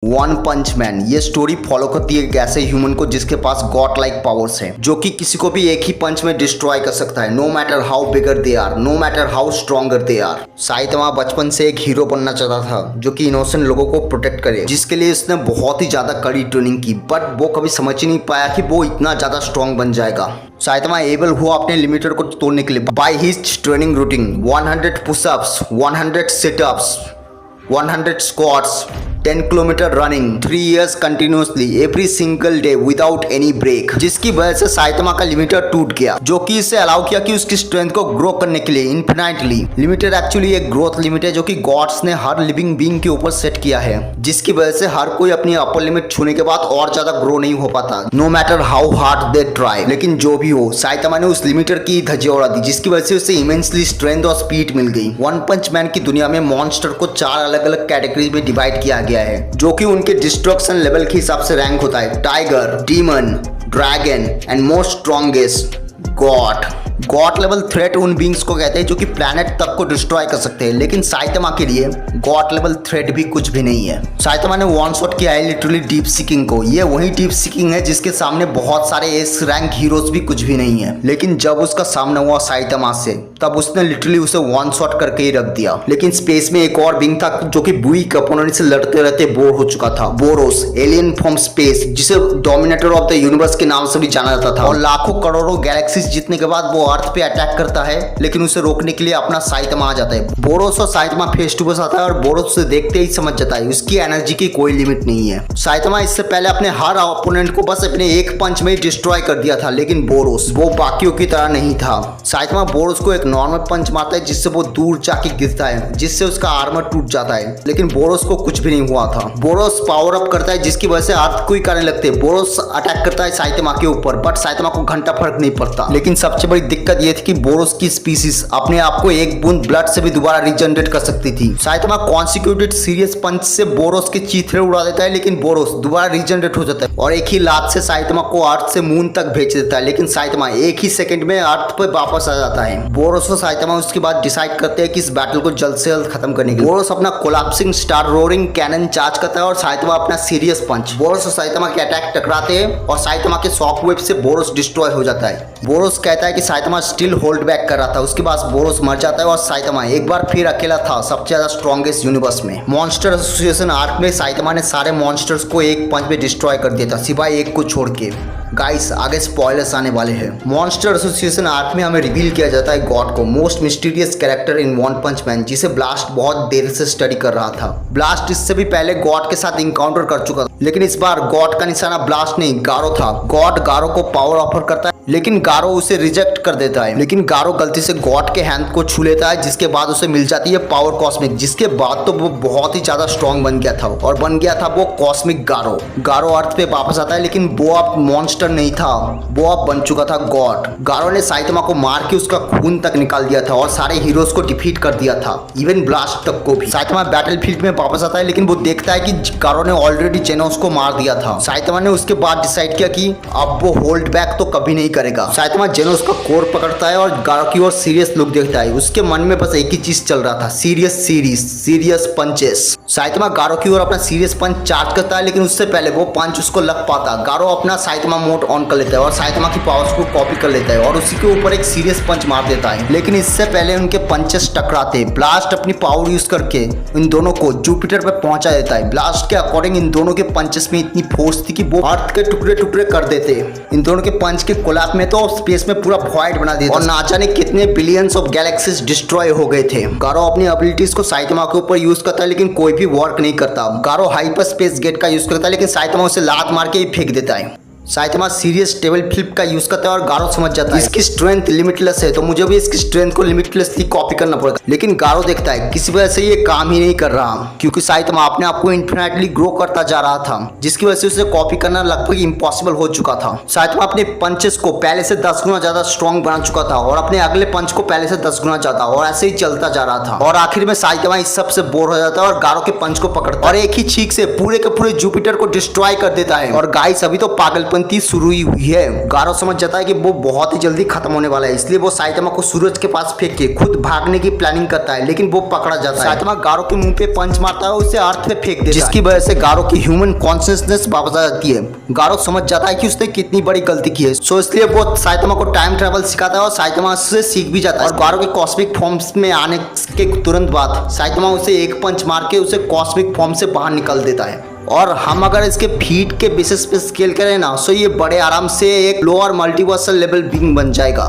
One Punch man ये story follow करती है एक ऐसे ह्यूमन को जिसके पास गॉड लाइक पावर्स है, जो कि किसी को भी एक ही पंच में डिस्ट्रॉय कर सकता है, no matter how bigger they are, no matter how stronger they are. Saitama बचपन से एक हीरो बनना चाहता था जो कि इनोसेंट लोगों को प्रोटेक्ट करे, जिसके लिए उसने बहुत ही ज्यादा कड़ी ट्रेनिंग की, बट वो कभी समझ ही नहीं पाया कि वो इतना ज्यादा स्ट्रॉन्ग बन जाएगा। साइतमा एबल हुआ अपने लिमिटर को तोड़ने के लिए by his training routine. 100 pushups, 100 situps, 100 squats, 10 kilometre running, 3 years continuously every single day without any break, जिसकी वजह से साइतमा का लिमिटर टूट गया, जो कि इसे अलाउ किया कि उसकी स्ट्रेंथ को ग्रो करने के लिए इनफिनाइटली। लिमिटर एक्चुअली एक ग्रोथ लिमिट है जो कि गॉड्स ने हर लिविंग बीइंग के ऊपर सेट किया है, जिसकी वजह से हर कोई अपनी अपर लिमिट छूने के बाद और ज्यादा ग्रो नहीं हो पाता, no matter how hard they try. लेकिन जो भी हो, साइतमा ने उस लिमिटर की धज्जियां उड़ा दी, जिसकी वजह से उसे इमेंसली स्ट्रेंथ और स्पीड मिल गई। वन पंच मैन की दुनिया में मॉन्स्टर को 4 अलग अलग कैटेगरीज में डिवाइड किया गया है, जो कि उनके डिस्ट्रक्शन लेवल के हिसाब से रैंक होता है। Tiger, demon, dragon and most strongest God. God level threat उन बींग्स को कहते हैं जो कि प्लैनेट तक को डिस्ट्रॉय कर सकते हैं, लेकिन साइतमा के लिए गॉड लेवल थ्रेट भी कुछ भी नहीं है। साइतमा ने वन शॉट किया है लिटरली डीप सीकिंग को। ये वही डीप सीकिंग है जिसके सामने बहुत सारे एस रैंक हीरोज भी कुछ भी नहीं है, लेकिन जब उसका सामना हुआ साइतमा से, तब उसने लिटरली उसे वन शॉट करके ही रख दिया। लेकिन स्पेस में एक और बींग था जो कि वीक अपोनेंट से लड़ते रहते बोर हो चुका था, बोरोस, एलियन फ्रॉम स्पेस, जिसे डोमिनेटर ऑफ द यूनिवर्स के नाम से भी जाना जाता था, और लाखों करोड़ों गैलेक्सीज जीतने के बाद वो अर्थ पे अटैक करता है, लेकिन उसे रोकने के लिए अपना साइतमा आ जाता है। बोरोस और साइतमा फेस टू फेस आता है, और बोरोस उसे देखते ही समझ जाता है उसकी एनर्जी की कोई लिमिट नहीं है। साइतमा इससे पहले अपने हर अपोनेंट को बस अपने एक पंच में ही डिस्ट्रॉय कर दिया था, लेकिन बोरोस वो बाकियों की तरह नहीं था। साइतमा बोरोस को एक नॉर्मल पंच मारता है जिससे वो दूर जाके गिरता है, जिससे उसका आर्मर टूट जाता है, लेकिन बोरोस को कुछ भी नहीं हुआ था। बोरोस पावर अप करता है जिसकी वजह से अर्थ को ही करने लगते हैं। बोरोस अटैक करता है साइतमा के ऊपर, बट साइतमा को घंटा फर्क नहीं पड़ता। लेकिन सबसे बड़ी दिक्कत ये थी कि बोरोस की स्पीसीज अपने आप को एक बूंद ब्लड से भी दोबारा रिजनरेट कर सकती थी। साइतमा कॉन्सिक्यूटिव सीरियस पंच से बोरोस के चीथड़े उड़ा देता है, लेकिन बोरोस दोबारा रिजनरेट हो जाता है और एक ही लात से साइतमा को अर्थ से मून तक भेज देता है, लेकिन साइतमा एक ही सेकंड में अर्थ पर वापस आ जाता है। बोरोस और साइतमा उसके बाद डिसाइड करते हैं कि इस बैटल को जल्द से जल्द खत्म करने के लिए। बोरोस अपना collapsing star roaring cannon charge करता है और साइतमा अपना सीरियस पंच। बोरोस और साइतमा के अटैक टकराते हैं और साइतमा के शॉक वेव से बोरोस डिस्ट्रॉय हो जाता है। बोरोस कहता है कि साइतमा स्टिल होल्ड बैक कर रहा था। उसके बाद बोरोस मर जाता है और साइतमा एक बार फिर अकेला था सबसे ज्यादा स्ट्रॉन्गेस्ट यूनिवर्स में। मॉन्स्टर एसोसिएशन आर्क में साइतमा ने सारे मॉन्स्टर्स को एक पंच में डिस्ट्रॉय कर दिया था, सिवाय एक को छोड़ के। गाइस, आगे स्पॉयलर्स आने वाले हैं। मॉन्स्टर एसोसिएशन आर्क में हमें रिवील किया जाता है गॉड को, most mysterious character in One Punch Man, जिसे ब्लास्ट बहुत देर से स्टडी कर रहा था। ब्लास्ट इससे भी पहले गॉड के साथ इनकाउंटर कर चुका था, लेकिन इस बार गॉड का निशाना ब्लास्ट नहीं गारो था। गॉड गारो को पावर ऑफर करता है, लेकिन गारो उसे रिजेक्ट कर देता है। लेकिन गारो गलती से गॉड के हैंड को छू लेता है, जिसके बाद उसे मिल जाती है पावर कॉस्मिक, जिसके बाद तो वो बहुत ही ज्यादा स्ट्रॉन्ग बन गया था, और बन गया था वो कॉस्मिक गारो। गारो अर्थ पे वापस आता है, लेकिन वो अब मॉन्स्टर नहीं था, वो अब बन चुका था गॉड। गारो ने साइतमा को मार के उसका खून तक निकाल दिया था और सारे हीरोज को डिफीट कर दिया था, इवन ब्लास्ट तक को भी। साइतमा बैटलफील्ड में वापस आता है, लेकिन वो देखता है कि गारो ने ऑलरेडी जेनोस को मार दिया था। साइतमा ने उसके बाद डिसाइड किया कि अब वो होल्ड बैक तो कभी नहीं करेगा। साइतमा जेनोस का कोर पकड़ता है और गारो की ओर सीरियस लुक देखता है। उसके मन में बस एक ही चीज चल रहा था, सीरियस पंचेस। साइतमा गारो की ओर अपना सीरियस पंच चार्ज करता है, लेकिन उससे पहले वो पंच उसको लग पाता। गारो अपना साइतमा मोड ऑन कर लेता है और साइतमा की पावर्स को कॉपी कर लेता है और उसी के ऊपर एक सीरियस पंच मार देता है, लेकिन इससे पहले उनके पंचेस टकराते। ब्लास्ट अपनी पावर यूज करके इन दोनों को जुपिटर पे पहुंचा देता है। ब्लास्ट के अकॉर्डिंग इन दोनों के पंचेस में इतनी फोर्स थी कि वो अर्थ के टुकड़े टुकड़े कर देते। इन दोनों के पंच के कोलैप्स में तो स्पेस में पूरा वॉइड बना देता और ना जाने कितने बिलियंस ऑफ गैलेक्सीज डिस्ट्रॉय हो गए थे। गारो अपनी एबिलिटीज को साइतमा के ऊपर यूज करता है, लेकिन कोई भी वर्क नहीं करता। गारो हाइपर स्पेस गेट का यूज करता है, लेकिन साइतमा उसे लात मार के ही फेंक देता है। साइतमा सीरियस टेबल फ्लिप का यूज करता है और गारो समझ जाता है इसकी स्ट्रेंथ लिमिटलेस है, तो मुझे भी इसकी स्ट्रेंथ को लिमिटलेसली कॉपी करना पड़ेगा। लेकिन गारो देखता है किसी वजह से ये काम ही नहीं कर रहा, क्योंकि साइतमा अपने आप को इन्फिनिटली ग्रो करता जा रहा था, जिसकी वजह से उसे कॉपी करना लगभग इम्पॉसिबल हो चुका था। साइतमा अपने पंचेस को पहले से 10 गुना ज्यादा स्ट्रॉन्ग बना चुका था और अपने अगले पंच को पहले से 10 गुना ज्यादा, और ऐसे ही चलता जा रहा था। और आखिर में साइतमा इस सब से बोर हो जाता है और गारो के पंच को पकड़ता है और एक ही छींक से पूरे के पूरे जुपिटर को डिस्ट्रॉय कर देता है। और गाइस, अभी तो पागलपन अवनति शुरू हुई है। गारो समझ जाता है कि वो बहुत ही जल्दी खत्म होने वाला है, इसलिए वो साइतामा को सूरज के पास फेंक के खुद भागने की प्लानिंग करता है, लेकिन वो पकड़ा जाता है। साइतामा गारो के मुंह पे पंच मारता है और उसे अर्थ पे फेंक देता है, जिसकी वजह से गारो की ह्यूमन कॉन्शियसनेस वापस आ जाती है। गारो समझ जाता है कि उसने कितनी बड़ी गलती की है, सो इसलिए वो साइतामा को टाइम ट्रेवल सिखाता है और साइतामा से सीख भी जाता है। और गारो के कॉस्मिक फॉर्म्स में आने के तुरंत बाद साइतामा उसे एक पंच मार के उसे कॉस्मिक फॉर्म से बाहर निकल देता है। और हम अगर इसके फीट के बेसिस पे स्केल करें ना, सो ये बड़े आराम से एक लोअर मल्टीवर्सल लेवल बीइंग बन जाएगा।